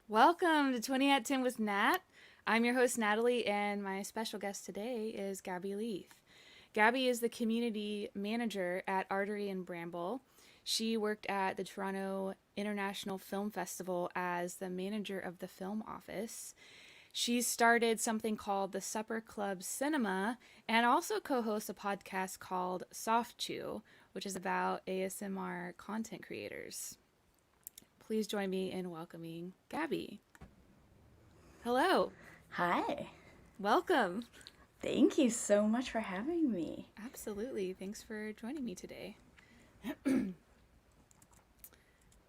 Welcome to 20 at 10 with Nat. I'm your host, Natalie, and my special guest today is Gabby Leith. Gabby is the community manager at Artery in Bramble. She worked at the Toronto International Film Festival as the manager of the film office. She started something called the Supper Club Cinema and also co hosts a podcast called Soft Chew, which is about ASMR content creators. Please join me in welcoming Gabby. Hello. Hi. Welcome. Thank you so much for having me. Absolutely. Thanks for joining me today.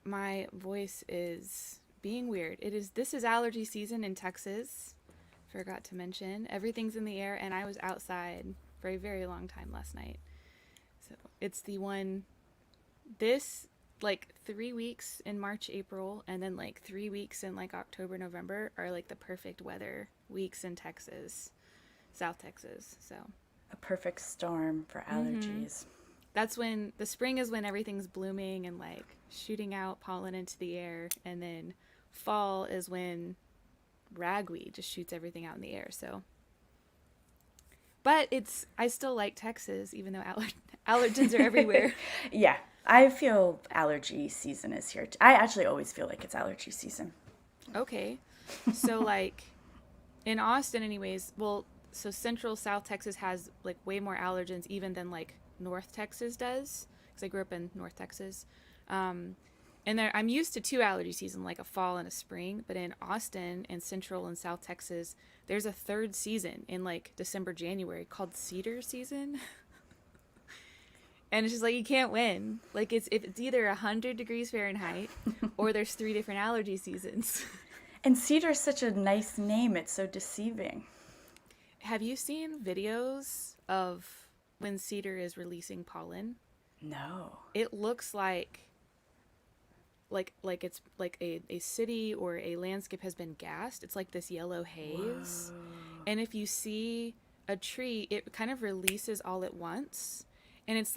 My voice is being weird. This is allergy season in Texas. Forgot to mention. Everything's in the air and I was outside for a very long time last night. So it's the one this like 3 weeks in March, April, and then like 3 weeks in like October, November are like the perfect weather weeks in Texas, South Texas. So A perfect storm for allergies. that's when the spring is when everything's blooming and like shooting out pollen into the air, and then fall is when ragweed just shoots everything out in the air. So, but I still like Texas, even though allergens are everywhere. Yeah, I feel allergy season is here. I actually always feel like it's allergy season. Okay, so like in Austin, anyways. Well, so Central South Texas has like way more allergens even than like North Texas does, because I grew up in North Texas. Um, and there, I'm used to two allergy season, like a fall and a spring. But in Austin and Central and South Texas, there's a third season in like December, January called cedar season. And it's just like you can't win. Like if it's either 100 degrees Fahrenheit or there's three different allergy seasons. And cedar's such a nice name. It's so deceiving. Have you seen videos of when cedar is releasing pollen? No. It looks like it's like a city or a landscape has been gassed. It's like this yellow haze. Whoa. And if you see a tree, it kind of releases all at once. And it's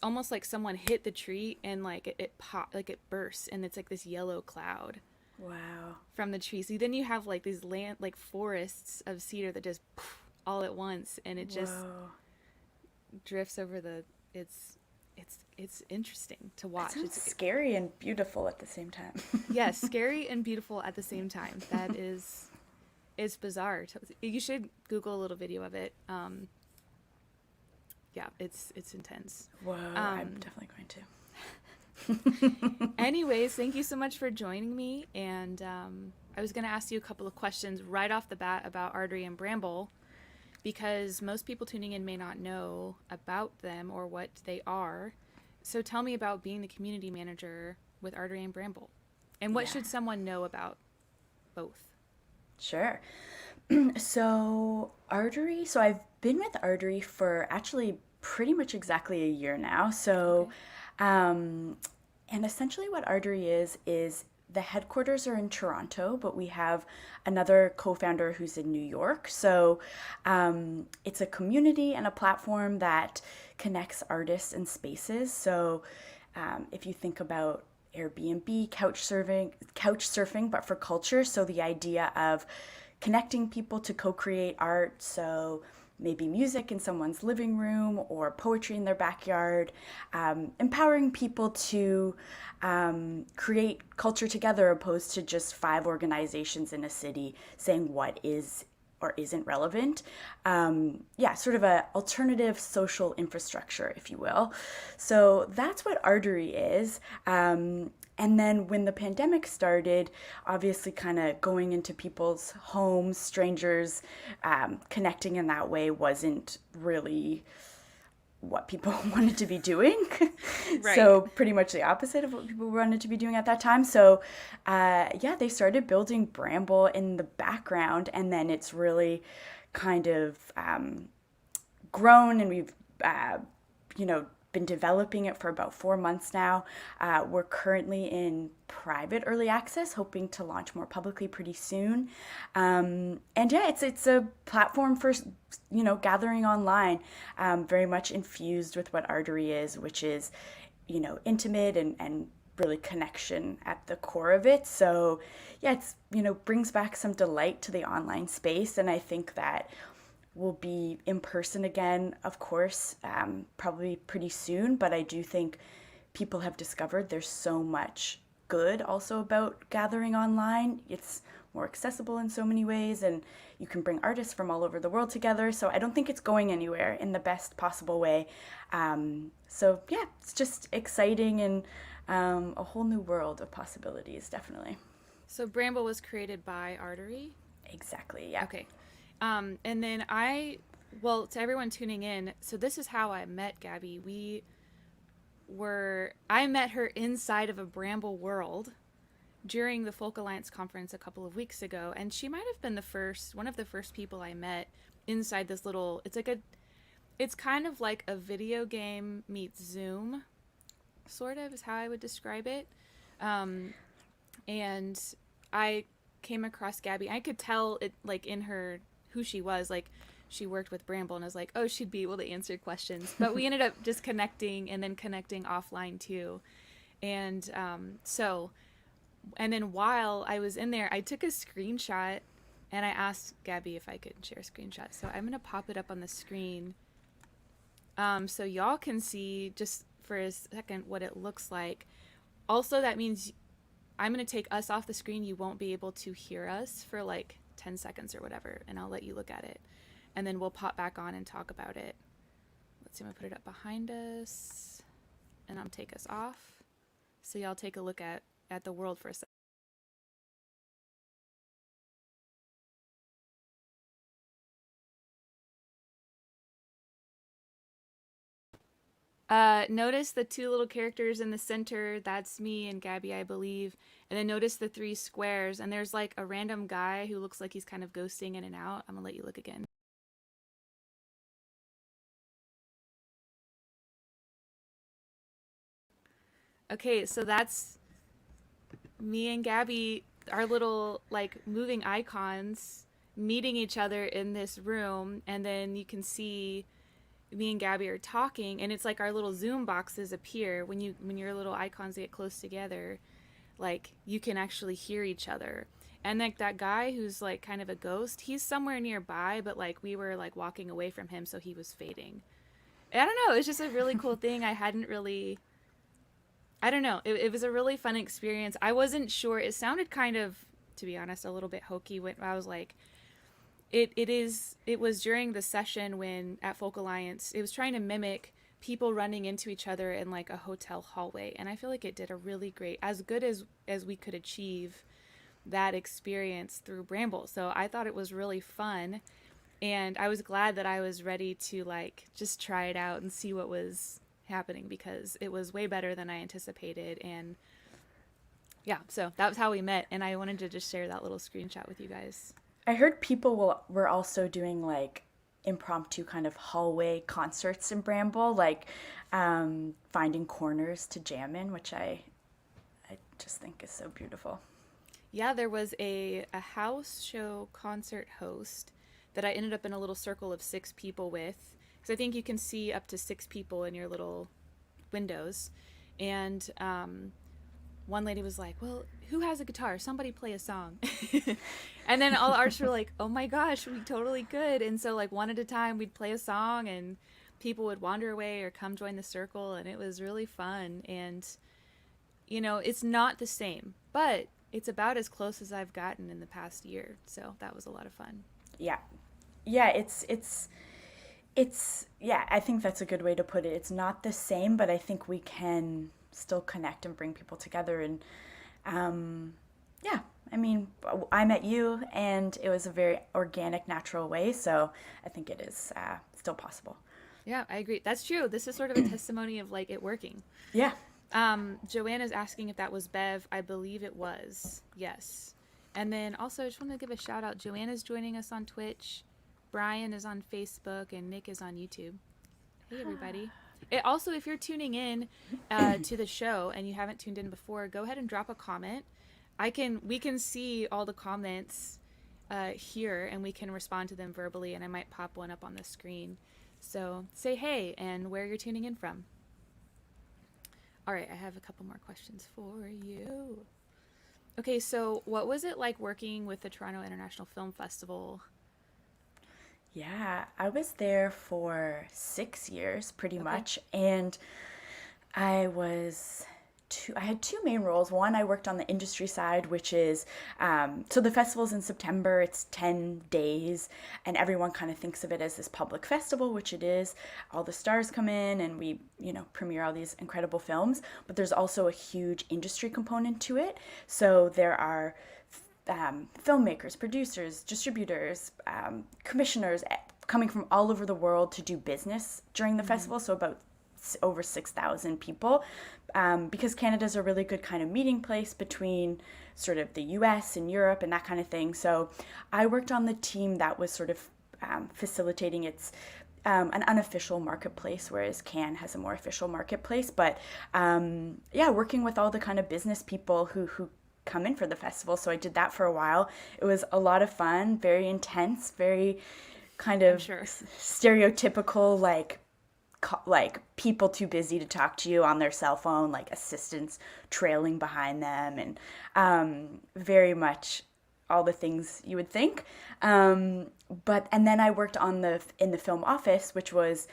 almost like someone hit the tree and like it pop, like it bursts, and it's like this yellow cloud Wow. from the tree. So then you have like these like forests of cedar that just poof, all at once, and it just Whoa. drifts over the. It's interesting to That watch. sounds scary and beautiful at the same time. Yes, scary and beautiful at the same time. That is, it's bizarre. You should Google a little video of it. Yeah, it's intense. Whoa, I'm Um, definitely going to. Anyways, thank you so much for joining me. And I was going to ask you a couple of questions right off the bat about Artery and Bramble, because most people tuning in may not know about them or what they are. So tell me about being the community manager with Artery and Bramble. And what Yeah, should someone know about both? sure. So I've been with Artery for actually pretty much exactly a year now. Okay. Um, and essentially what Artery is the headquarters are in Toronto, but we have another co-founder who's in New York. It's a community and a platform that connects artists and spaces. If you think about Airbnb, couch surfing, but for culture. So the idea of connecting people to co-create art. So maybe music in someone's living room or poetry in their backyard, empowering people to create culture together, opposed to just five organizations in a city saying what is or isn't relevant. Yeah, sort of a alternative social infrastructure, if you will. So that's what Artery is. And then when the pandemic started, obviously kind of going into people's homes, strangers, connecting in that way wasn't really what people wanted to be doing. Right. So pretty much the opposite of what people wanted to be doing at that time. Yeah, they started building Bramble in the background, and then it's really kind of grown, and we've you know been developing it for about 4 months now. We're currently in private early access, hoping to launch more publicly pretty soon. And yeah, it's a platform for gathering online, very much infused with what Artery is, which is intimate and really connection at the core of it. So yeah, it's, brings back some delight to the online space. And I think that we'll be in person again, of course, probably pretty soon. But I do think people have discovered there's so much good also about gathering online. It's more accessible in so many ways, and you can bring artists from all over the world together. So I don't think it's going anywhere in the best possible way. So yeah, it's just exciting and a whole new world of possibilities, definitely. So Bramble was created by Artery. Exactly, yeah. Okay. And then well, to everyone tuning in, so this is how I met Gabby. I met her inside of a Bramble world during the Folk Alliance conference a couple of weeks ago, and she might have been one of the first people I met inside this little, it's kind of like a video game meets Zoom, sort of is how I would describe it. And I came across Gabby. I could tell it, like, in her who she was, like she worked with Bramble, and I was like, oh, she'd be able to answer questions. But we ended up just connecting and then connecting offline too. And and then while I was in there, I took a screenshot and I asked Gabby if I could share a screenshot. So I'm going to pop it up on the screen so y'all can see just for a second what it looks like. Also, that means I'm going to take us off the screen. You won't be able to hear us for like 10 seconds or whatever, and I'll let you look at it. And then we'll pop back on and talk about it. Let's see, I'm going to put it up behind us, and I'll take us off. So y'all take a look at the world for a second. Notice the two little characters in the center. That's me and Gabby, I believe. And then notice the three squares. And there's like a random guy who looks like he's kind of ghosting in and out. I'm gonna let you look again. Okay, so that's me and Gabby, our little like moving icons meeting each other in this room. And then you can see me and Gabby are talking, and it's like our little Zoom boxes appear when your little icons get close together. Like you can actually hear each other. And like that guy who's like kind of a ghost, he's somewhere nearby, but like we were like walking away from him, so he was fading. I don't know. It's just a really cool thing. I don't know. It was a really fun experience. I wasn't sure. It sounded kind of, to be honest, a little bit hokey when I was like, it was during the session when at Folk Alliance, it was trying to mimic people running into each other in like a hotel hallway. And I feel like it did a really great, as good as we could achieve that experience through Bramble. So I thought it was really fun. And I was glad that I was ready to like just try it out and see what was happening, because it was way better than I anticipated. And yeah, so that was how we met. And I wanted to just share that little screenshot with you guys. I heard were also doing like impromptu kind of hallway concerts in Bramble, like finding corners to jam in, which I just think is so beautiful. Yeah, there was a house show concert host that I ended up in a little circle of 6 people with, because I think you can see up to 6 people in your little windows. And one lady was like, well, who has a guitar? Somebody play a song. And then all the artists were like, oh my gosh, we totally could. And so like one at a time we'd play a song, and people would wander away or come join the circle, and it was really fun. And it's not the same, but it's about as close as I've gotten in the past year. So that was a lot of fun. Yeah. Yeah, it's yeah, I think that's a good way to put it. It's not the same, but I think we can still connect and bring people together. And yeah, I mean, I met you, and it was a very organic, natural way. So I think it is still possible. Yeah, I agree. That's true. This is sort of a testimony of like it working. Yeah. Joanna's asking if that was Bev. I believe it was. Yes. And then also I just want to give a shout out. Joanna's joining us on Twitch. Brian is on Facebook, and Nick is on YouTube. Hey, everybody. Also, if you're tuning in to the show and you haven't tuned in before, go ahead and drop a comment. We can see all the comments here, and we can respond to them verbally, and I might pop one up on the screen. So say hey and where you're tuning in from. All right, I have a couple more questions for you. Okay, so what was it like working with the Toronto International Film Festival? Yeah, I was there for 6 years pretty Okay. much, and I was I had two main roles. One, I worked on the industry side, which is so the festival's in September. It's 10 days, and everyone kind of thinks of it as this public festival, which it is. All the stars come in, and we premiere all these incredible films. But there's also a huge industry component to it. So there are filmmakers, producers, distributors, commissioners coming from all over the world to do business during the Mm-hmm. festival. So about over 6,000 people, because Canada's a really good kind of meeting place between sort of the US and Europe and that kind of thing. So I worked on the team that was sort of facilitating its an unofficial marketplace, whereas Cannes has a more official marketplace. But yeah, working with all the kind of business people who come in for the festival. So I did that for a while. It was a lot of fun, very intense, very kind I'm of sure. stereotypical, like people too busy to talk to you on their cell phone, like assistants trailing behind them, and very much all the things you would think. But and then I worked on the in the film office, which was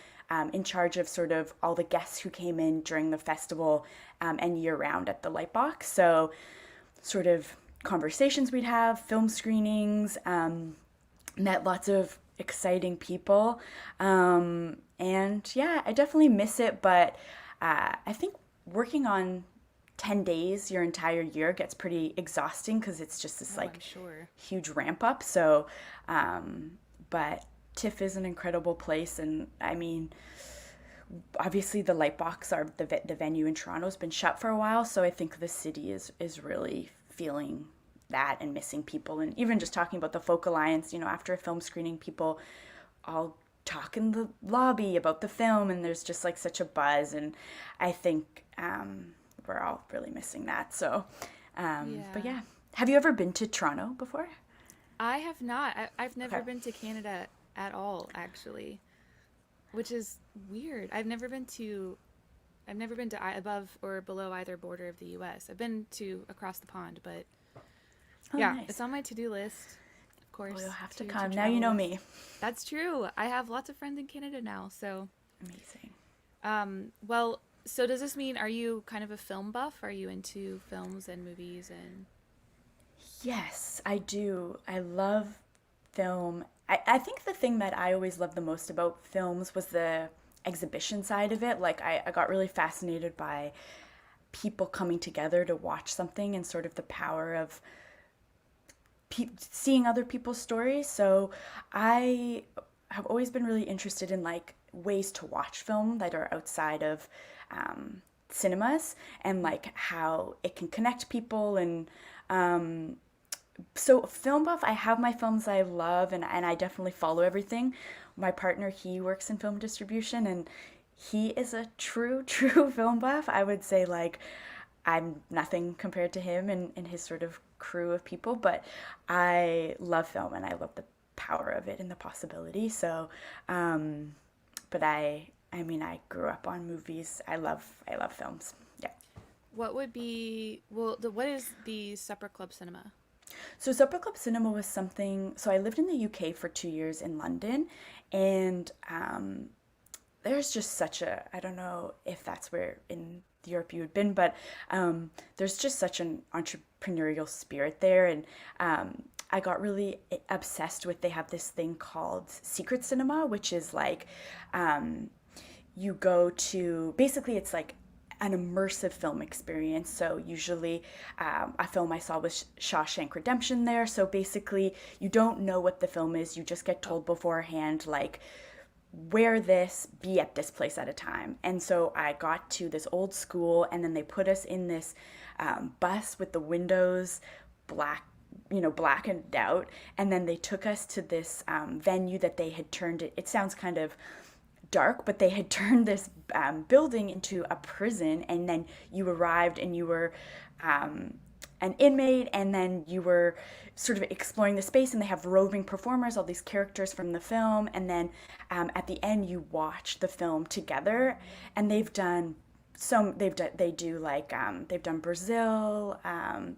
in charge of sort of all the guests who came in during the festival and year round at the Lightbox. So sort of conversations we'd have, film screenings, met lots of exciting people. And yeah, I definitely miss it, but I think working on 10 days your entire year gets pretty exhausting because it's just this Oh, I'm like sure. huge ramp up. So, but TIFF is an incredible place. And I mean, obviously the Lightbox, the venue in Toronto, has been shut for a while. So I think the city is really feeling that and missing people. And even just talking about the Folk Alliance, after a film screening, people all talk in the lobby about the film, and there's just like such a buzz. And I think we're all really missing that. So, but Yeah. yeah. Have you ever been to Toronto before? I have not. I've never Okay. been to Canada at all, actually, which is weird. I've never been to above or below either border of the US. I've been to across the pond, but Oh, yeah, nice. it's on my to-do list, of Well, you'll course, have to to come. Now you travel know with. me. That's true. I have lots of friends in Canada now, so Amazing. well, so does this mean are you kind of a film buff? Are you into films and movies and Yes, I do. I love film. I think the thing that I always loved the most about films was the exhibition side of it. Like, I got really fascinated by people coming together to watch something and sort of the power of seeing other people's stories. So I have always been really interested in like ways to watch film that are outside of cinemas, and like how it can connect people. And so film buff, I have my films I love, and I definitely follow everything. My partner, he works in film distribution, and he is a true film buff. I would say like I'm nothing compared to him and his sort of crew of people, but I love film and I love the power of it and the possibility. So, but I mean, I grew up on movies. I love films. Yeah. what would be what is the Supper Club Cinema? So Supper Club Cinema was something. So I lived in the UK for 2 years in London, and there's just such a, I don't know if that's where in Europe you had been, but there's just such an entrepreneurial spirit there. And I got really obsessed with, they have this thing called secret cinema, which is like you go to, basically it's like an immersive film experience. So usually a film I saw was Shawshank Redemption there. So basically you don't know what the film is. You just get Oh, told beforehand, like, wear this, be at this place at a time. And so I got to this old school, and then they put us in this bus with the windows black, blackened out. And then they took us to this venue that they had turned it. It sounds kind of dark, but they had turned this building into a prison. And then you arrived and you were an inmate, and then you were sort of exploring the space, and they have roving performers, all these characters from the film. And then at the end you watch the film together, and they've done so they do like they've done Brazil,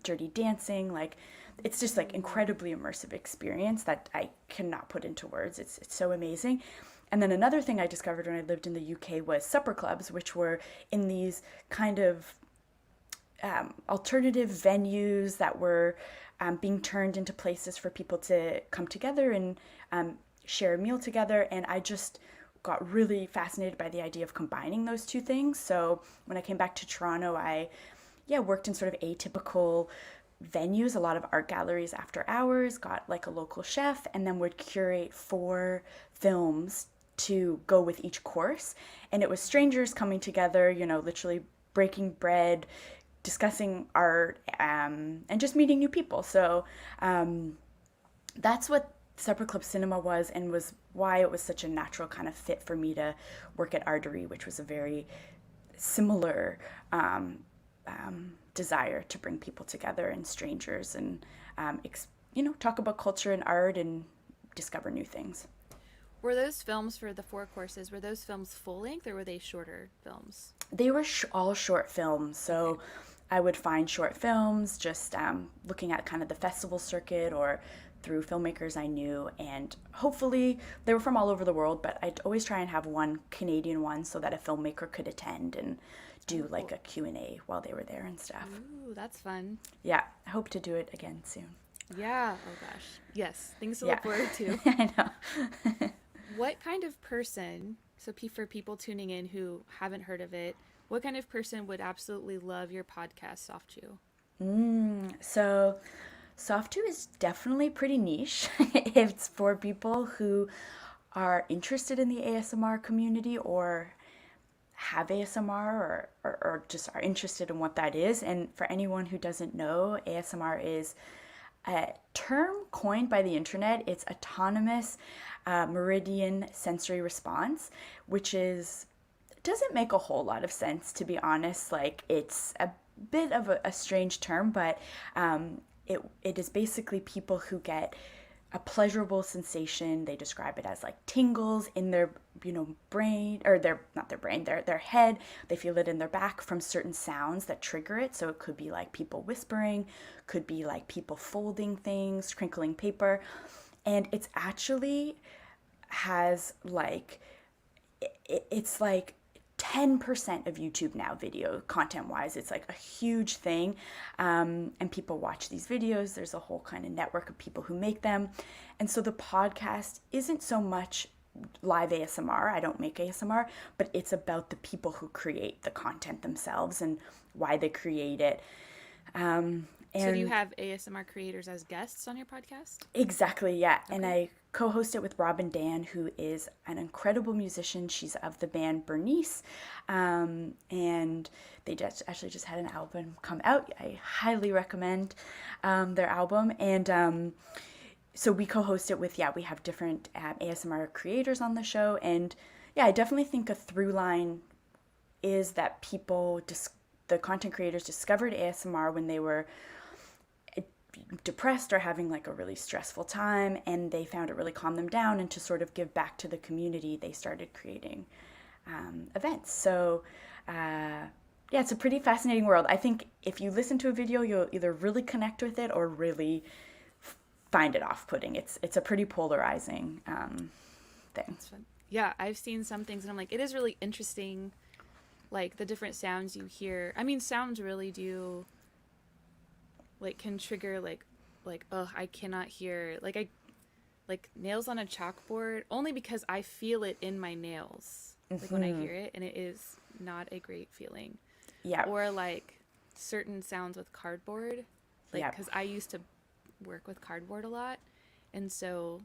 Dirty Dancing, like it's just like incredibly immersive experience that I cannot put into words. It's so amazing. And then another thing I discovered when I lived in the UK was supper clubs, which were in these kind of alternative venues that were being turned into places for people to come together and share a meal together. And I just got really fascinated by the idea of combining those two things. So when I came back to Toronto, I worked in sort of atypical venues, a lot of art galleries after hours, got like a local chef, and then would curate 4 films to go with each course. And it was strangers coming together, literally breaking bread, discussing art, and just meeting new people. So that's what Supper Club Cinema was, and was why it was such a natural kind of fit for me to work at Artery, which was a very similar desire to bring people together and strangers and talk about culture and art and discover new things. Were those films for the 4 courses, were those films full length or were they shorter films? They were all short films. So okay. I would find short films just looking at kind of the festival circuit or through filmmakers I knew, and hopefully they were from all over the world, but I'd always try and have one Canadian one so that a filmmaker could attend and do like a Q&A while they were there and stuff. Ooh, that's fun. Yeah, I hope to do it again soon. Yeah, oh gosh. Yes, things to look forward to. I know. What kind of person, so for people tuning in who haven't heard of it, what kind of person would absolutely love your podcast, Soft Chew? So Soft Chew is definitely pretty niche. It's for people who are interested in the ASMR community or have ASMR or just are interested in what that is. And for anyone who doesn't know, ASMR is a term coined by the internet. It's autonomous meridian sensory response, which doesn't make a whole lot of sense, to be honest. Like, it's a bit of a strange term, but it is basically people who get a pleasurable sensation. They describe it as like tingles in their brain, or their head. They feel it in their back from certain sounds that trigger it. So it could be like people whispering, could be like people folding things, crinkling paper. And it's actually has like, it's like 10% of YouTube now, video content wise. It's like a huge thing. And people watch these videos. There's a whole kind of network of people who make them. And so the podcast isn't so much live ASMR. I don't make ASMR, but it's about the people who create the content themselves and why they create it. So do you have ASMR creators as guests on your podcast? Exactly, yeah. Okay. And I co-host it with Robin Dan, who is an incredible musician. She's of the band Bernice, and they actually just had an album come out. I highly recommend their album. And so we co-host it with, we have different ASMR creators on the show. And I definitely think a through line is that the content creators discovered ASMR when they were depressed or having like a really stressful time, and they found it really calmed them down, and to sort of give back to the community, they started creating events. So it's a pretty fascinating world. I think if you listen to a video, you'll either really connect with it or really find it off-putting. It's a pretty polarizing thing. That's fun. Yeah, I've seen some things and I'm like, it is really interesting, like the different sounds you hear. I mean, sounds really do can trigger like I cannot hear like nails on a chalkboard, only because I feel it in my nails when I hear it, and it is not a great feeling. Yeah. Or like certain sounds with cardboard, because I used to work with cardboard a lot, and so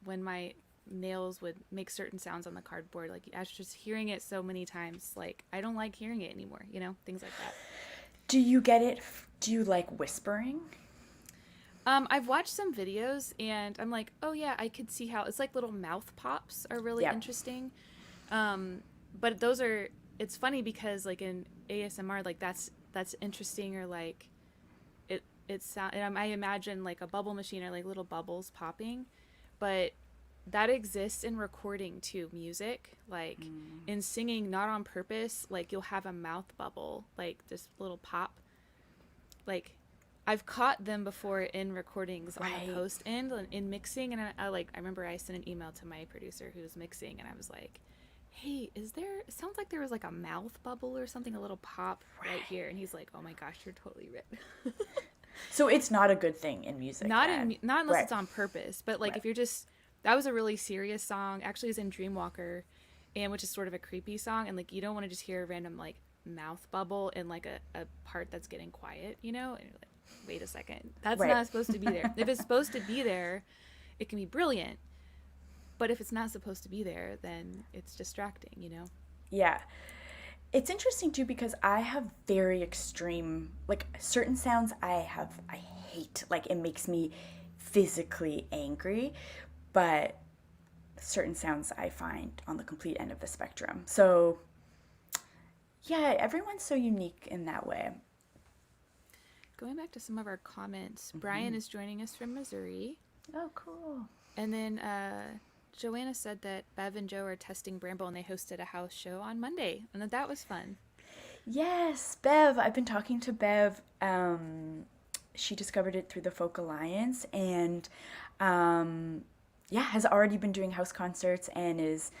when my nails would make certain sounds on the cardboard, like I was just hearing it so many times, like I don't like hearing it anymore, things like that. Do you get it? Do you like whispering? I've watched some videos and I'm like, oh yeah, I could see how it's like little mouth pops are really interesting. But it's funny because like in ASMR, like that's interesting, or like it sound, and I imagine like a bubble machine or like little bubbles popping, but that exists in recording too, music, like in singing, not on purpose, like you'll have a mouth bubble, like this little pop. Like I've caught them before in recordings on the Right. post end in mixing, and I remember I sent an email to my producer who was mixing, and I was like, hey, it sounds like there was like a mouth bubble or something, a little pop right here. And he's like, oh my gosh, you're totally right. So it's not a good thing in music then. Not unless Right. it's on purpose, but like Right. if you're just, that was a really serious song. Actually, it's in Dreamwalker, and which is sort of a creepy song, and like you don't want to just hear a random like mouth bubble in like a part that's getting quiet, you know? And you're like, wait a second, that's Right. not supposed to be there. If it's supposed to be there, it can be brilliant. But if it's not supposed to be there, then it's distracting, you know? Yeah. It's interesting too because I have very extreme, like certain sounds I hate. Like it makes me physically angry, but certain sounds I find on the complete end of the spectrum. So, yeah, everyone's so unique in that way. Going back to some of our comments, Brian is joining us from Missouri. Oh, cool. And then Joanna said that Bev and Joe are testing Bramble, and they hosted a house show on Monday, and that was fun. Yes, Bev. I've been talking to Bev. She discovered it through the Folk Alliance and yeah, has already been doing house concerts and is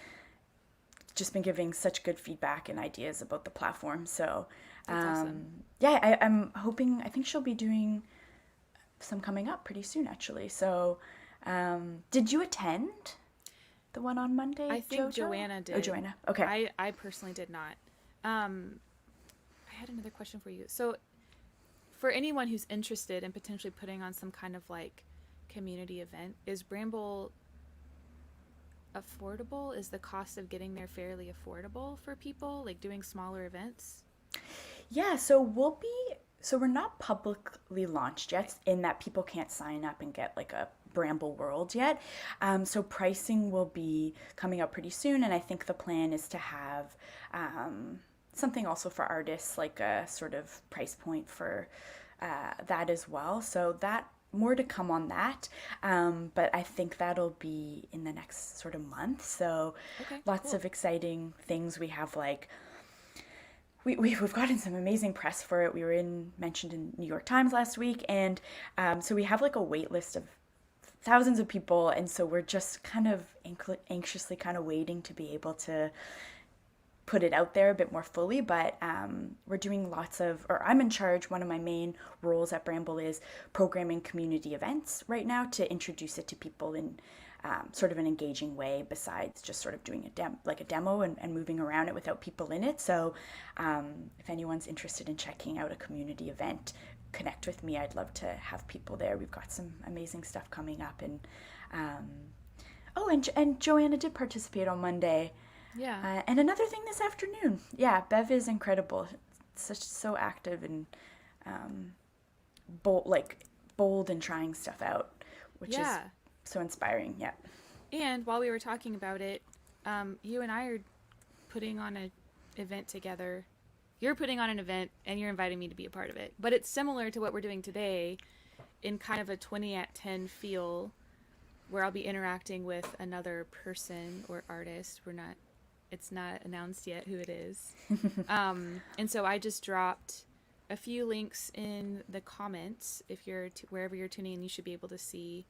just been giving such good feedback and ideas about the platform. So, That's awesome. yeah, I'm hoping, I think she'll be doing some coming up pretty soon, actually. So, did you attend the one on Monday? I think Jojo? Joanna did. Oh, Joanna. Okay. I personally did not. I had another question for you. So, for anyone who's interested in potentially putting on some kind of like community event, is Bramble affordable? Is the cost of getting there fairly affordable for people, like doing smaller events? Yeah, so we're not publicly launched yet in that people can't sign up and get like a Bramble World yet. So pricing will be coming up pretty soon, and I think the plan is to have something also for artists, like a sort of price point for that as well. So that more to come on that, but I think that'll be in the next sort of month. So Okay, lots cool. of exciting things. We have like we've gotten some amazing press for it. We were mentioned in New York Times last week, and so we have like a wait list of thousands of people, and so we're just kind of anxiously kind of waiting to be able to put it out there a bit more fully. But we're doing or I'm in charge. One of my main roles at Bramble is programming community events right now to introduce it to people in sort of an engaging way, besides just sort of doing a demo and moving around it without people in it. So if anyone's interested in checking out a community event, connect with me. I'd love to have people there. We've got some amazing stuff coming up. And and Joanna did participate on Monday. Yeah. And another thing this afternoon. Yeah, Bev is incredible. So active and bold and trying stuff out, which is Yeah. so inspiring. Yeah. And while we were talking about it, you and I are putting on an event together. You're putting on an event, and you're inviting me to be a part of it. But it's similar to what we're doing today, in kind of a 20 at 10 feel, where I'll be interacting with another person or artist. It's not announced yet who it is. And so I just dropped a few links in the comments. If you're wherever you're tuning in, you should be able to see.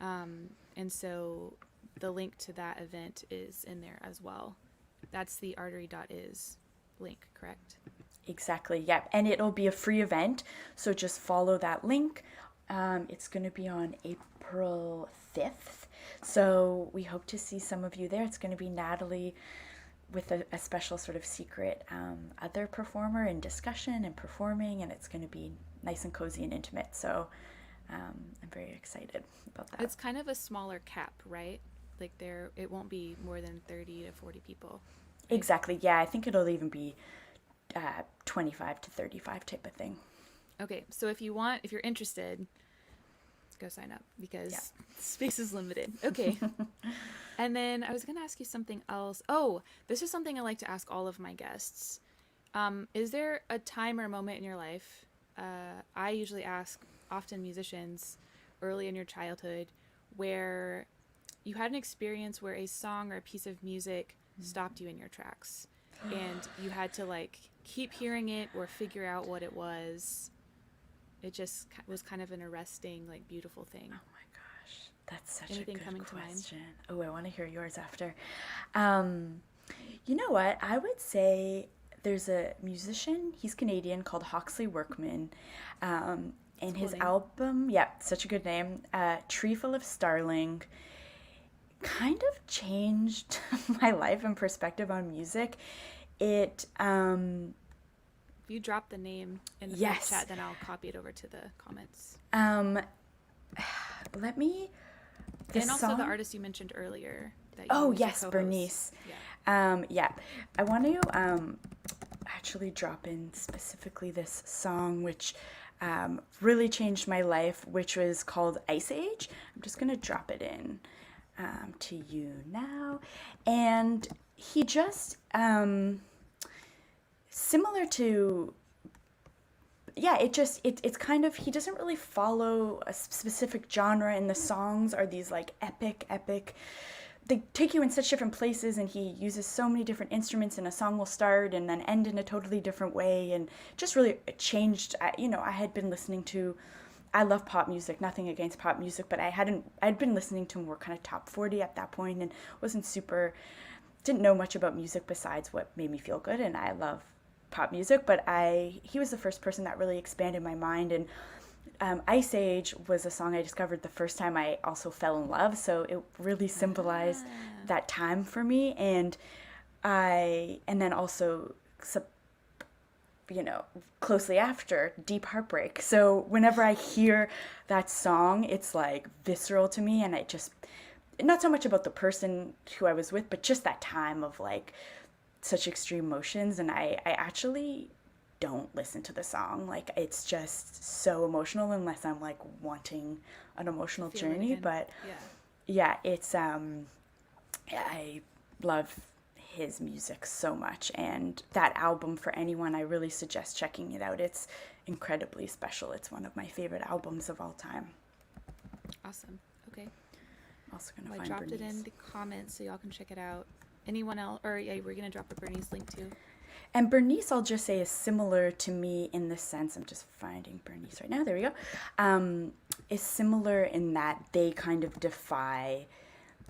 And so the link to that event is in there as well. That's the artery.is link, correct? Exactly. Yeah. And it'll be a free event. So just follow that link. It's going to be on April 5th. So we hope to see some of you there. It's going to be Natalie with a special sort of secret other performer in discussion and performing. And it's going to be nice and cozy and intimate. So I'm very excited about that. It's kind of a smaller cap, right? Like it won't be more than 30 to 40 people. Right? Exactly. Yeah. I think it'll even be 25 to 35 type of thing. Okay. So if you're interested, go sign up because space is limited. Okay. And then I was going to ask you something else. Oh, this is something I like to ask all of my guests. Is there a time or moment in your life? I usually ask often musicians early in your childhood where you had an experience where a song or a piece of music stopped you in your tracks, and you had to like keep hearing it or figure out what it was. It just was kind of an arresting, like, beautiful thing. Oh my gosh, that's such Anything a good coming to mind? question. Oh, I want to hear yours after. You know what? I would say there's a musician, he's Canadian, called Huxley Workman. It's a And cool his name. album, yeah, such a good name, Tree Full of Starling, kind of changed my life and perspective on music. It, If you drop the name in the yes, chat, then I'll copy it over to the comments. um, let me, the And also song, the artist you mentioned earlier that you oh was your yes, co-host. Bernice. Yeah. Yeah, I want to actually drop in specifically this song, which really changed my life, which was called Ice Age. I'm just going to drop it in to you now. And he just, similar to, yeah, it's kind of, he doesn't really follow a specific genre, and the songs are these like epic, they take you in such different places, and he uses so many different instruments, and a song will start and then end in a totally different way, and just really changed. I had been listening to, I love pop music, nothing against pop music, but I'd been listening to more kind of top 40 at that point, and didn't know much about music besides what made me feel good, and I love pop music, but he was the first person that really expanded my mind. And Ice Age was a song I discovered the first time I also fell in love, so it really symbolized that time for me. And then also, closely after, Deep Heartbreak. So whenever I hear that song, it's like visceral to me, and it just, not so much about the person who I was with, but just that time of like such extreme emotions. And I actually don't listen to the song. Like, it's just so emotional unless I'm like wanting an emotional journey. But yeah, it's I love his music so much, and that album, for anyone, I really suggest checking it out. It's incredibly special. It's one of my favorite albums of all time. Awesome. Okay. I'm also gonna Well, I find dropped Bernice. it in the comments so y'all can check it out. Anyone else? Or yeah, we're gonna drop a Bernice link too. And Bernice, I'll just say, is similar to me in the sense, I'm just finding Bernice right now, there we go, is similar in that they kind of defy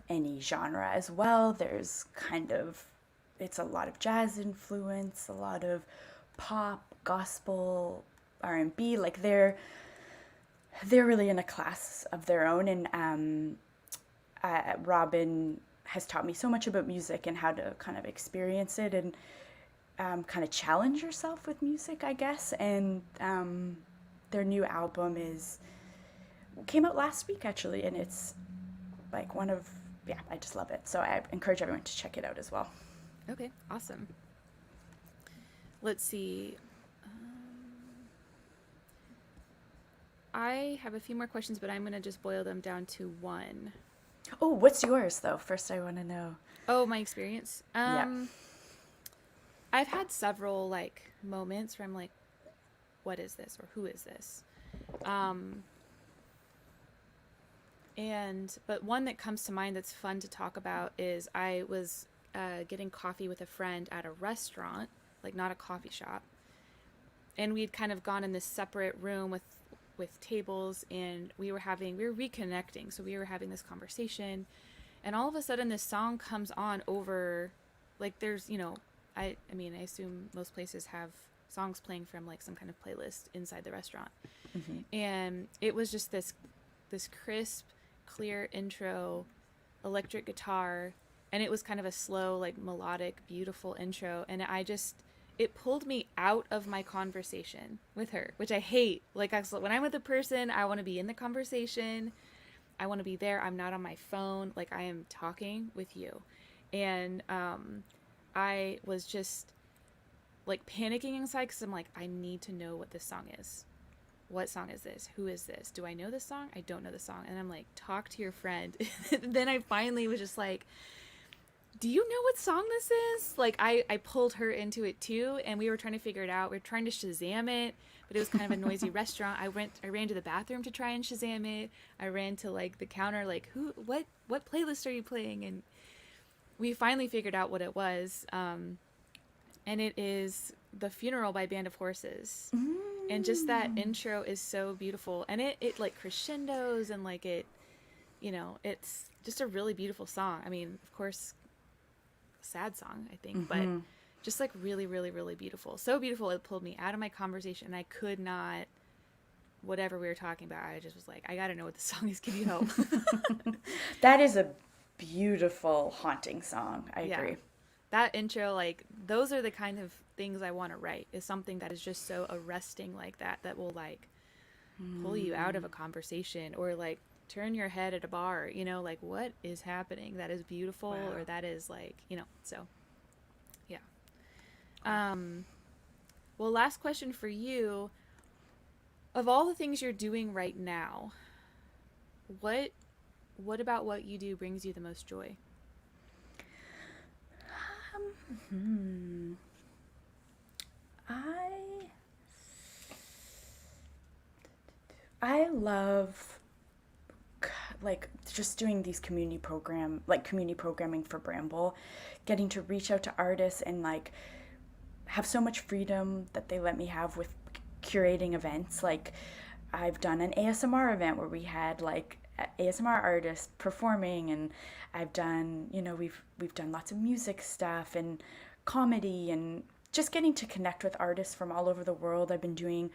any genre as well. There's kind of, it's a lot of jazz influence, a lot of pop, gospel, R&B, like they're really in a class of their own. And Robin has taught me so much about music and how to kind of experience it, and kind of challenge yourself with music, I guess. And their new album came out last week actually, and it's like I just love it. So I encourage everyone to check it out as well. Okay, awesome. Let's see. I have a few more questions, but I'm gonna just boil them down to one. Oh, what's yours though? First, I want to know. Oh, my experience. Yeah. I've had several like moments where I'm like, what is this, or who is this? But one that comes to mind that's fun to talk about is I was getting coffee with a friend at a restaurant, like not a coffee shop, and we'd kind of gone in this separate room with tables, and we were reconnecting, so we were having this conversation, and all of a sudden this song comes on over, like, there's, I mean, I assume most places have songs playing from like some kind of playlist inside the restaurant. Mm-hmm. And it was just this crisp, clear intro, electric guitar, and it was kind of a slow, like, melodic, beautiful intro, and it pulled me out of my conversation with her, which I hate. Like, when I'm with a person, I want to be in the conversation. I want to be there. I'm not on my phone. Like, I am talking with you. And I was just like panicking inside because I'm like, I need to know what this song is. What song is this? Who is this? Do I know this song? I don't know the song. And I'm like, talk to your friend. Then I finally was just like, do you know what song this is? Like, I pulled her into it too, and we were trying to figure it out. We were trying to Shazam it, but it was kind of a noisy restaurant. I ran to the bathroom to try and Shazam it. I ran to like the counter, like, what playlist are you playing? And we finally figured out what it was. And it is The Funeral by Band of Horses. And just that intro is so beautiful. And it like crescendos and like it's just a really beautiful song. I mean, of course, sad song, I think, but just like really, really, really beautiful. So beautiful it pulled me out of my conversation and I could not, whatever we were talking about, I just was like, I gotta know what the song is. Can you help? That is a beautiful, haunting song. I agree. That intro, like, those are the kind of things I want to write, is something that is just so arresting like that will like pull you out of a conversation or like turn your head at a bar, like what is happening that is beautiful. Wow. Or that is like, so yeah. Well, last question for you. Of all the things you're doing right now, what about what you do brings you the most joy? I love like just doing these community programming for Bramble, getting to reach out to artists and like have so much freedom that they let me have with curating events. Like I've done an ASMR event where we had like ASMR artists performing, and I've done, we've done lots of music stuff and comedy and just getting to connect with artists from all over the world. I've been doing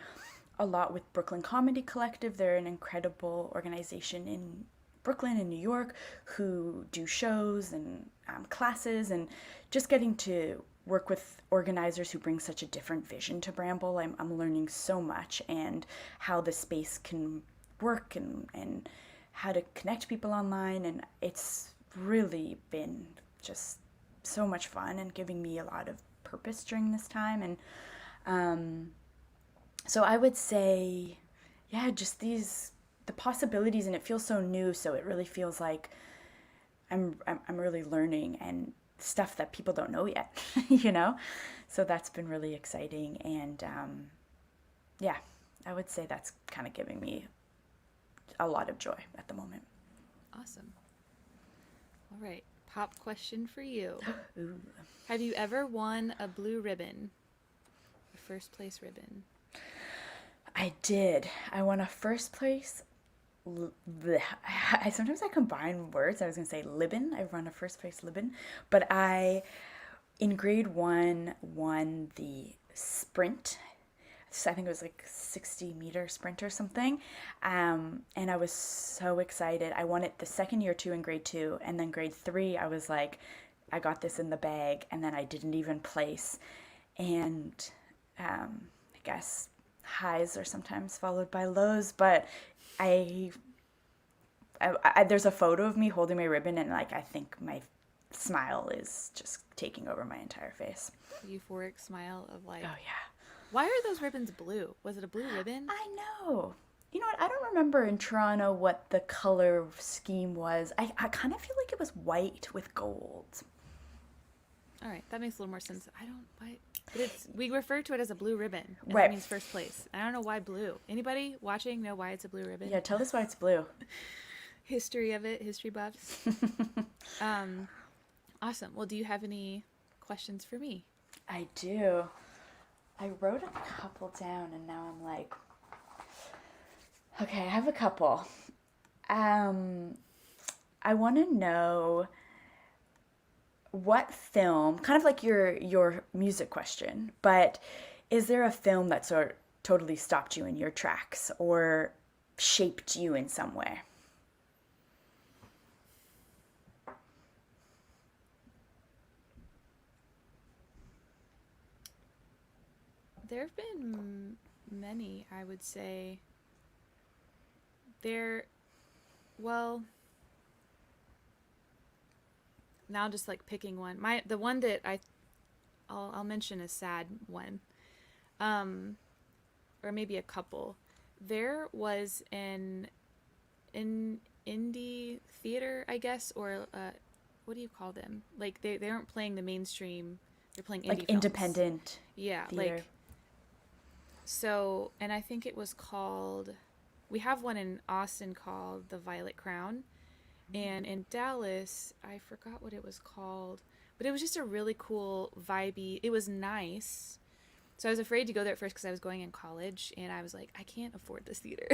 a lot with Brooklyn Comedy Collective. They're an incredible organization in Brooklyn and New York who do shows and classes, and just getting to work with organizers who bring such a different vision to Bramble. I'm learning so much, and how the space can work and how to connect people online, and it's really been just so much fun and giving me a lot of purpose during this time. And so I would say, just the possibilities, and it feels so new, so it really feels like I'm really learning and stuff that people don't know yet, So that's been really exciting, and I would say that's kind of giving me a lot of joy at the moment. Awesome. All right, pop question for you. Have you ever won a blue ribbon? A first place ribbon? I did. I won a first place. Sometimes I combine words. I was going to say Libin. I won a first place Libin. But in grade 1, won the sprint. I think it was like 60-meter sprint or something. And I was so excited. I won it the second year too in grade 2. And then grade 3, I was like, I got this in the bag. And then I didn't even place. And I guess highs are sometimes followed by lows. But I there's a photo of me holding my ribbon, and like I think my smile is just taking over my entire face. Euphoric smile of like, oh yeah. Why are those ribbons blue? Was it a blue ribbon? I know. You know what? I don't remember in Toronto what the color scheme was. I kind of feel like it was white with gold. All right, that makes a little more sense. But we refer to it as a blue ribbon, and right. That means first place. I don't know why blue. Anybody watching know why it's a blue ribbon? Yeah, tell us why it's blue. History of it, history buffs. Awesome. Well, do you have any questions for me? I do. I wrote a couple down, and now I'm like, okay, I have a couple. I want to know what film, kind of like your music question, but is there a film that sort of totally stopped you in your tracks or shaped you in some way? There have been many, I would say. Now just like picking one. The one that I'll mention a sad one, or maybe a couple. There was an indie theater, I guess, or what do you call them? Like they aren't playing the mainstream. They're playing Like indie films. independent Yeah, theater. like so, and I think it was called. We have one in Austin called The Violet Crown, and in Dallas, I forgot what it was called, but it was just a really cool, vibey. It was nice. So I was afraid to go there at first because I was going in college, and I was like, I can't afford this theater.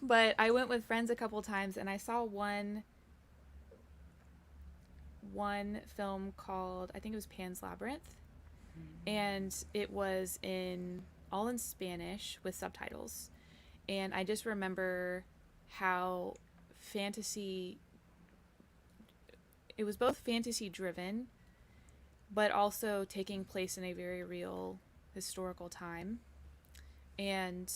But I went with friends a couple times, and I saw one film called, I think it was Pan's Labyrinth, and it was in all in Spanish with subtitles. And I just remember how fantasy, it was both fantasy driven, but also taking place in a very real historical time. And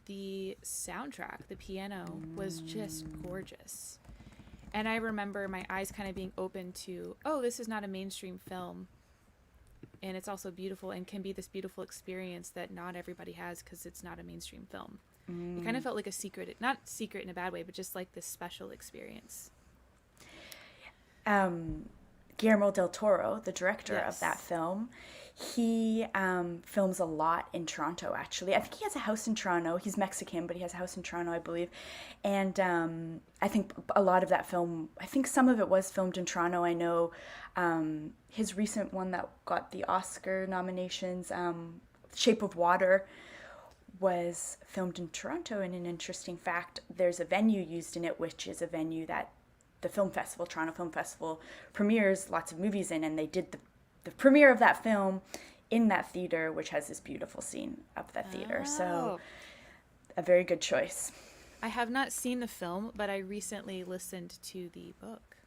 the soundtrack, the piano, was just gorgeous. And I remember my eyes kind of being open to, oh, this is not a mainstream film. And it's also beautiful and can be this beautiful experience that not everybody has because it's not a mainstream film. It kind of felt like a secret, not secret in a bad way, but just like this special experience. Guillermo del Toro, the director Yes. of that film, he films a lot in Toronto, actually. I think he has a house in Toronto. He's Mexican, but he has a house in Toronto, I believe. And I think a lot of that film, I think some of it was filmed in Toronto. I know his recent one that got the Oscar nominations, Shape of Water, was filmed in Toronto. And an interesting fact, there's a venue used in it, which is a venue that the film festival, Toronto Film Festival, premieres lots of movies in, and they did the premiere of that film in that theater, which has this beautiful scene of that theater. So a very good choice. I have not seen the film, but I recently listened to the book.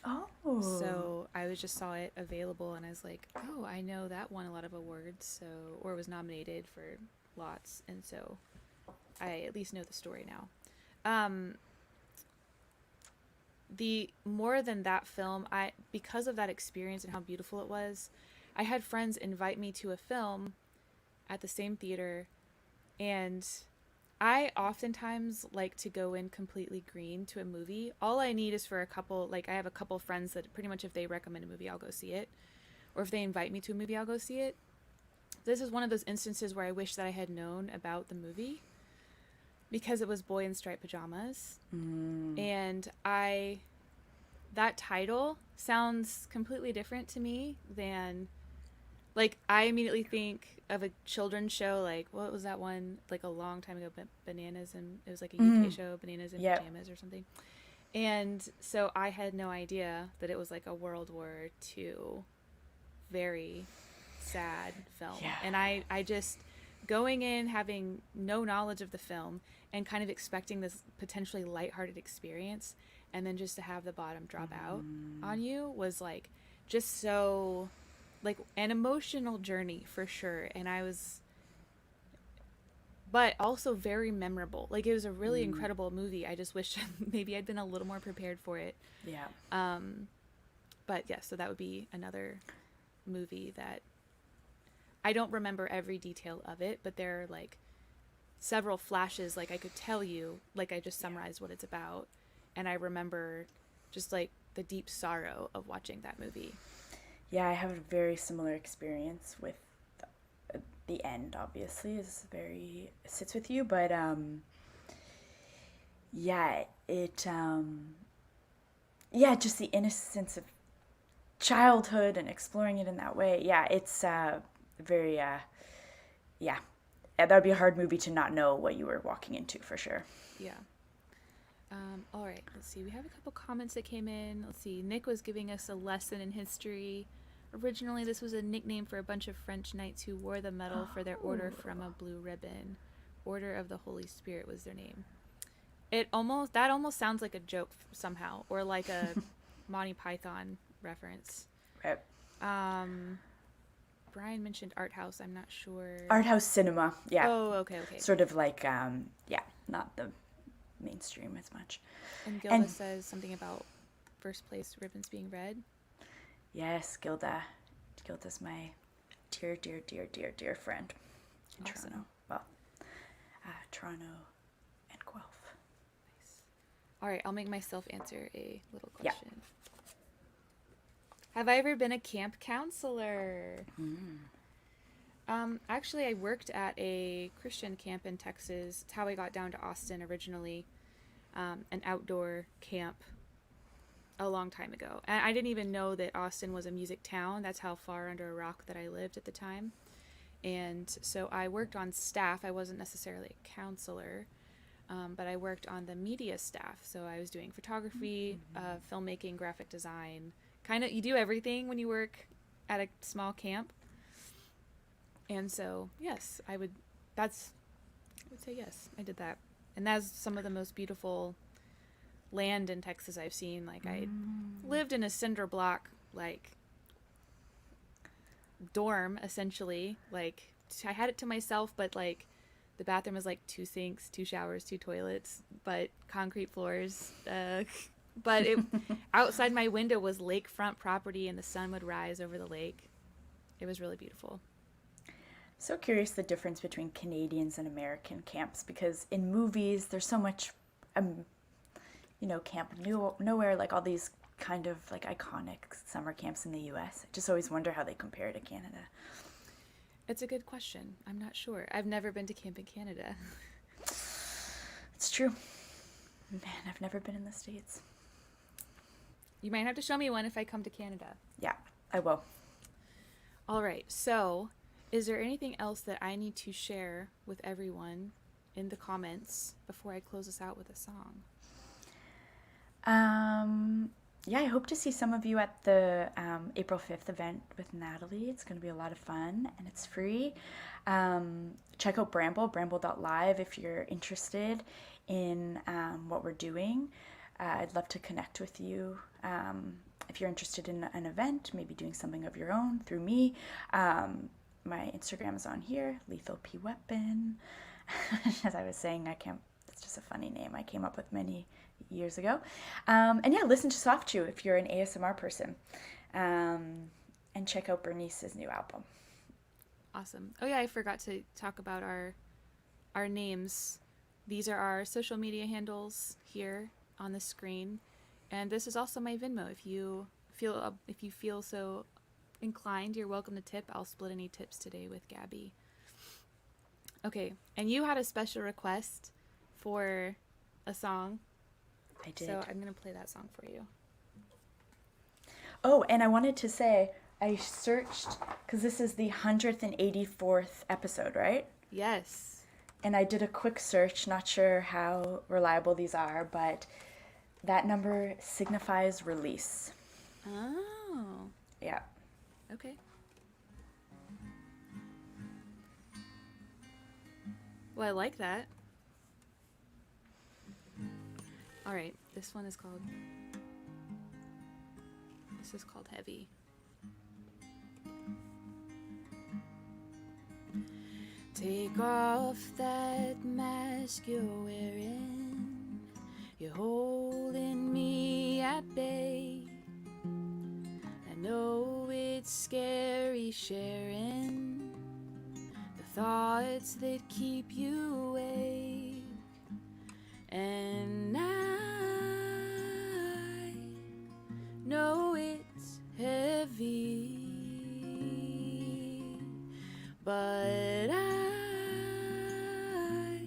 Oh. So I just saw it available, and I was like, oh, I know that won a lot of awards, so, or was nominated for lots, and so I at least know the story now. The more than that film, because of that experience and how beautiful it was, I had friends invite me to a film at the same theater, and I oftentimes like to go in completely green to a movie. All I need is for a couple, like I have a couple friends that pretty much if they recommend a movie, I'll go see it. Or if they invite me to a movie, I'll go see it. This is one of those instances where I wish that I had known about the movie because it was Boy in Striped Pajamas. And that title sounds completely different to me than, like, I immediately think of a children's show, like, what was that one, like a long time ago, Bananas, and it was like a UK show, Bananas in Pajamas or something. And so I had no idea that it was like a World War II, very sad film. Yeah. And I just, going in having no knowledge of the film and kind of expecting this potentially lighthearted experience, and then just to have the bottom drop out on you was like just so like an emotional journey for sure. And but also very memorable. Like it was a really incredible movie. I just wish maybe I'd been a little more prepared for it. Yeah. But yeah, so that would be another movie that I don't remember every detail of it, but there are like several flashes, like I could tell you, like I just summarized what it's about. And I remember just like the deep sorrow of watching that movie. Yeah, I have a very similar experience with the end, obviously, sits with you, but yeah, just the innocence of childhood and exploring it in that way. Yeah, it's very, yeah, that would be a hard movie to not know what you were walking into for sure. Yeah. All right, let's see. We have a couple comments that came in. Let's see. Nick was giving us a lesson in history. Originally, this was a nickname for a bunch of French knights who wore the medal for their order from a blue ribbon. Order of the Holy Spirit was their name. That almost sounds like a joke somehow, or like a Monty Python reference. Right. Brian mentioned art house. I'm not sure. Art house cinema. Yeah. Oh, okay. Sort of like, not the mainstream as much. And Gilda says something about first place ribbons being red. Yes, Gilda. Gilda's my dear, dear, dear, dear, dear friend in Awesome. Toronto. Well, Toronto and Guelph. Nice. All right, I'll make myself answer a little question. Have I ever been a camp counselor? Actually, I worked at a Christian camp in Texas. It's how I got down to Austin originally, an outdoor camp a long time ago. And I didn't even know that Austin was a music town. That's how far under a rock that I lived at the time. And so I worked on staff. I wasn't necessarily a counselor, but I worked on the media staff. So I was doing photography, filmmaking, graphic design. Kind of, you do everything when you work at a small camp. And so, yes, I would say yes, I did that. And that's some of the most beautiful land in Texas I've seen. Like, I lived in a cinder block, like, dorm, essentially. Like, I had it to myself, but, like, the bathroom was, like, 2 sinks, 2 showers, 2 toilets, but concrete floors. But outside my window was lakefront property, and the sun would rise over the lake. It was really beautiful. So curious the difference between Canadians and American camps, because in movies there's so much, Camp Nowhere, like all these kind of like iconic summer camps in the U.S. I just always wonder how they compare to Canada. It's a good question. I'm not sure. I've never been to camp in Canada. It's true. Man, I've never been in the States. You might have to show me one if I come to Canada. Yeah, I will. All right. So, is there anything else that I need to share with everyone in the comments before I close us out with a song? Yeah, I hope to see some of you at the April 5th event with Natalie. It's going to be a lot of fun, and it's free. Check out bramble.live if you're interested in what we're doing. I'd love to connect with you. If you're interested in an event, maybe doing something of your own through me, my Instagram is on here, Lethal P Weapon. As I was saying, that's just a funny name I came up with many years ago. And yeah, listen to Soft Chew if you're an ASMR person. And check out Bernice's new album. Awesome. Oh yeah, I forgot to talk about our names. These are our social media handles here on the screen. And this is also my Venmo. If you feel so inclined, you're welcome to tip. I'll split any tips today with Gabby. Okay, and you had a special request for a song. I did. So I'm going to play that song for you. Oh, and I wanted to say, I searched, because this is the 184th episode, right? Yes. And I did a quick search, not sure how reliable these are, but that number signifies release. Oh. Yeah. Okay. Well, I like that. All right, this is called Heavy. Take off that mask you're wearing. You're holding me at bay. I know it's scary sharing the thoughts that keep you awake. And I know it's heavy, but I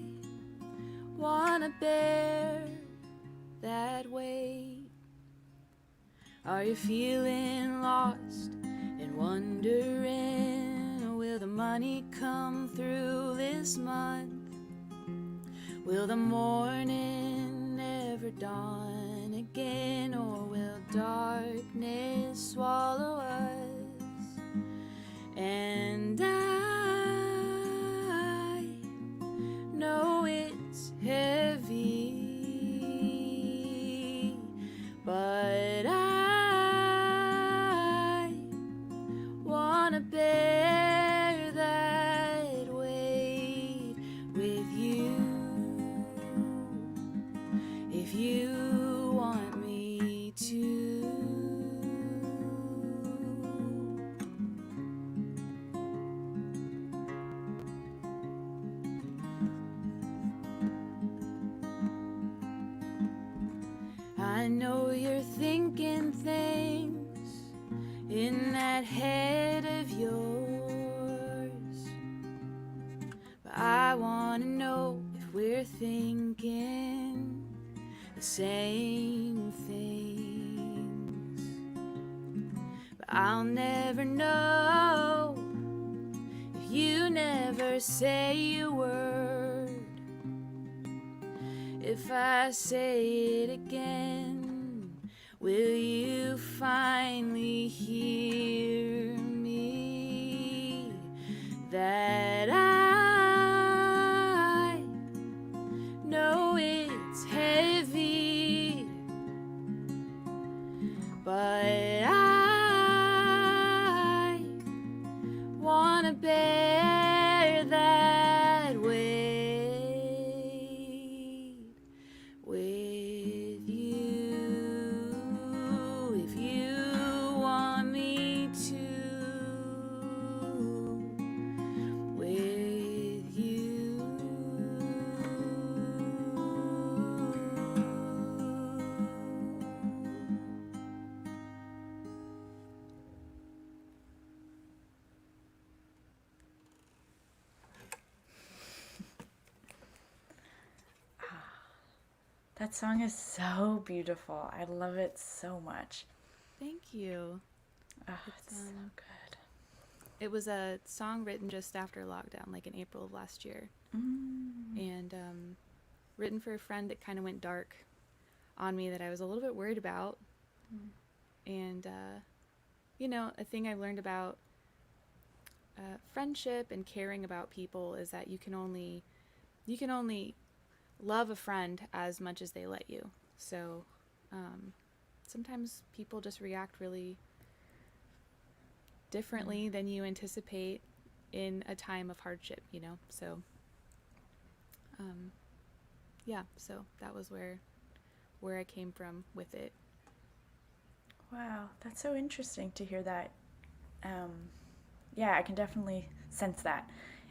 wanna bear that weight. Are you feeling lost and wondering, will the money come through this month? Will the morning never dawn again, or will darkness swallow us? And I know it's heavy, but I wanna bear that weight with you. If you want me to. I know you're thinking things in that head of yours. But I wanna know if we're thinking the same things. But I'll never know if you never say a word. If I say it again, will you finally hear me? That I know it's heavy, but I wanna bear that weight with you, if you want me to, with you. That song is so beautiful. I love it so much. Thank you. It's so good. It was a song written just after lockdown, like in April of last year. And written for a friend that kind of went dark on me that I was a little bit worried about. And, you know, a thing I learned about friendship and caring about people is that you can only love a friend as much as they let you. So sometimes people just react really differently than you anticipate in a time of hardship, you know? So yeah, so that was where I came from with it. Wow, that's so interesting to hear that. Yeah, I can definitely sense that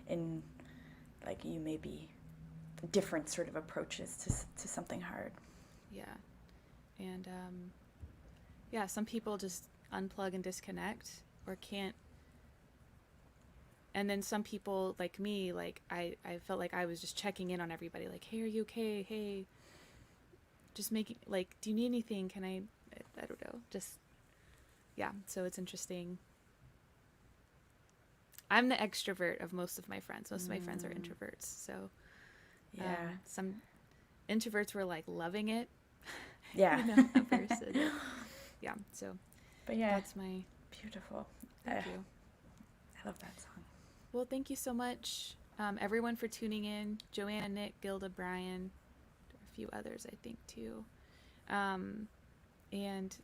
in, like, you maybe different sort of approaches to something hard. Yeah. And yeah, some people just unplug and disconnect or can't. And then some people like me, like I felt like I was just checking in on everybody, like, hey, are you okay? Hey, just making, like, do you need anything? Can I don't know, just, yeah. So it's interesting. I'm the extrovert of most of my friends. Most of my friends are introverts. So Yeah. Some introverts were like loving it. Yeah. You know, at first. Yeah. So But yeah, that's my beautiful. thank you. I love that song. Well, thank you so much, everyone, for tuning in. Joanna, Nick, Gilda, Brian, a few others, I think, too. And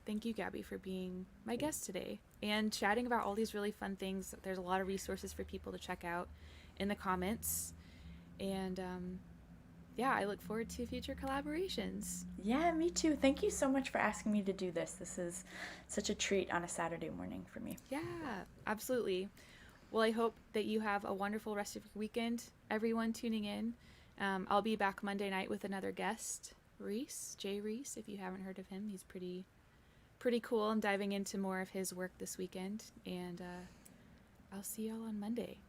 thank you, Gabby, for being my guest today and chatting about all these really fun things. There's a lot of resources for people to check out in the comments. And yeah, I look forward to future collaborations. Yeah, me too. Thank you so much for asking me to do this. This is such a treat on a Saturday morning for me. Yeah, absolutely. Well, I hope that you have a wonderful rest of your weekend, everyone tuning in. I'll be back Monday night with another guest, Jay Reese. If you haven't heard of him, he's pretty cool. I'm diving into more of his work this weekend, and I'll see y'all on Monday.